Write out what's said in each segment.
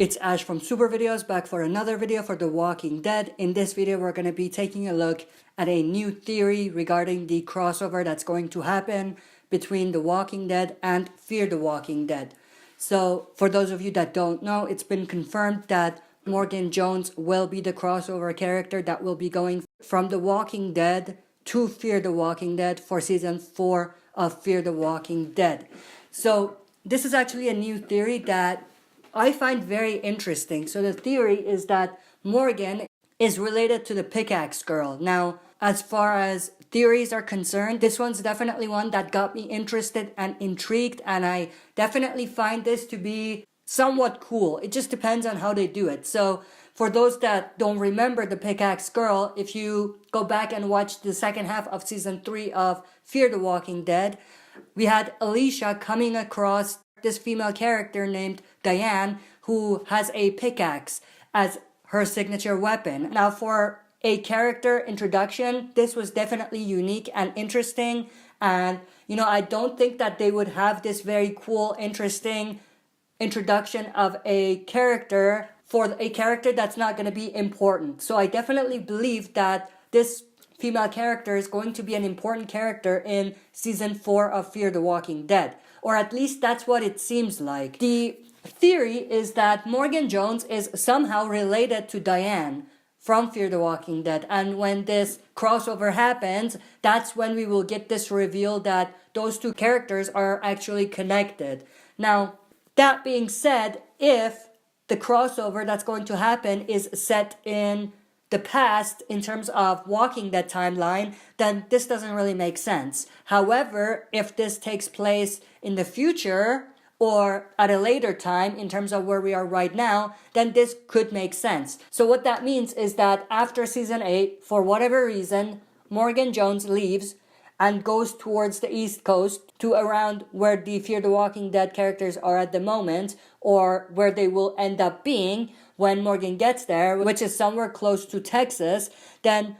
It's Ash from Super Videos, back for another video for The Walking Dead. In this video, we're going to be taking a look at a new theory regarding the crossover that's going to happen between The Walking Dead and Fear the Walking Dead. So, for those of you that don't know, it's been confirmed that Morgan Jones will be the crossover character that will be going from The Walking Dead to Fear the Walking Dead for Season 4 of Fear the Walking Dead. So, this is actually a new theory that I find very interesting. So the theory is that Morgan is related to the Pickaxe girl. Now, as far as theories are concerned, this one's definitely one that got me interested and intrigued, and I definitely find this to be somewhat cool. It just depends on how they do it. So for those that don't remember the Pickaxe girl, if you go back and watch the second half of Season 3 of Fear the Walking Dead, we had Alicia coming across this female character named Diane, who has a pickaxe as her signature weapon. Now, for a character introduction, this was definitely unique and interesting. And, I don't think that they would have this very cool, interesting introduction of a character for a character that's not going to be important. So I definitely believe that this female character is going to be an important character in Season 4 of Fear the Walking Dead. Or at least that's what it seems like. The theory is that Morgan Jones is somehow related to Diane from Fear the Walking Dead. And when this crossover happens, that's when we will get this reveal that those two characters are actually connected. Now, that being said, if the crossover that's going to happen is set in the past in terms of Walking Dead timeline, then this doesn't really make sense. However, if this takes place in the future or at a later time in terms of where we are right now, then this could make sense. So what that means is that after Season 8, for whatever reason, Morgan Jones leaves and goes towards the East Coast to around where the Fear the Walking Dead characters are at the moment, or where they will end up being when Morgan gets there, which is somewhere close to Texas. Then,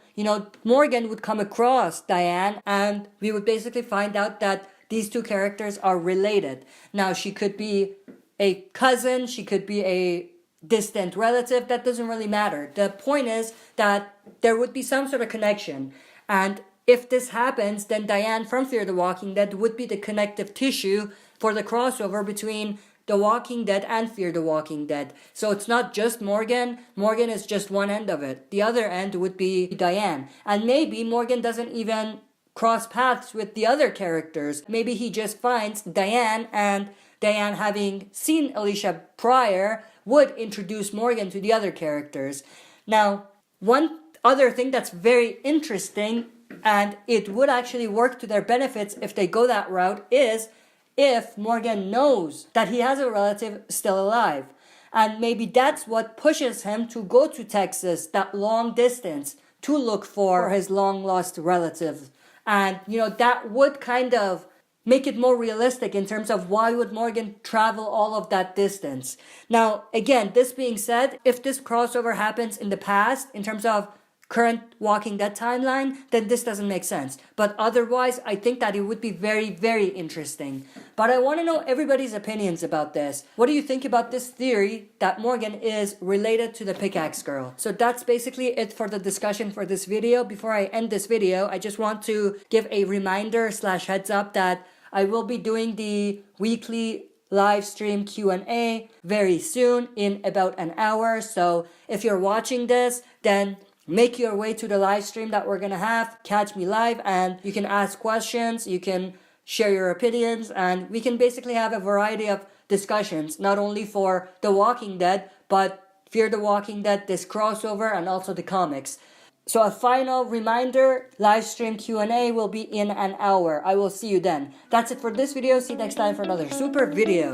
Morgan would come across Diane, and we would basically find out that these two characters are related. Now, she could be a cousin, she could be a distant relative, that doesn't really matter. The point is that there would be some sort of connection. And if this happens, then Diane from Fear the Walking Dead would be the connective tissue for the crossover between The Walking Dead and Fear the Walking Dead. So it's not just Morgan. Morgan is just one end of it. The other end would be Diane. And maybe Morgan doesn't even cross paths with the other characters. Maybe he just finds Diane, and Diane, having seen Alicia prior, would introduce Morgan to the other characters. Now, one other thing that's very interesting, and it would actually work to their benefits if they go that route, is if Morgan knows that he has a relative still alive. And maybe that's what pushes him to go to Texas, that long distance, to look for his long-lost relative. And, that would kind of make it more realistic in terms of why would Morgan travel all of that distance. Now, again, this being said, if this crossover happens in the past, in terms of current Walking Dead timeline, then this doesn't make sense. But otherwise, I think that it would be very, very interesting. But I want to know everybody's opinions about this. What do you think about this theory that Morgan is related to the Pickaxe girl? So that's basically it for the discussion for this video. Before I end this video, I just want to give a reminder / heads up that I will be doing the weekly live stream Q&A very soon, in about an hour. So if you're watching this, then make your way to the live stream that we're going to have. Catch me live, and you can ask questions, you can share your opinions, and we can basically have a variety of discussions, not only for The Walking Dead, but Fear the Walking Dead, this crossover, and also the comics. So a final reminder, live stream Q&A will be in an hour. I will see you then. That's it for this video. See you next time for another super video.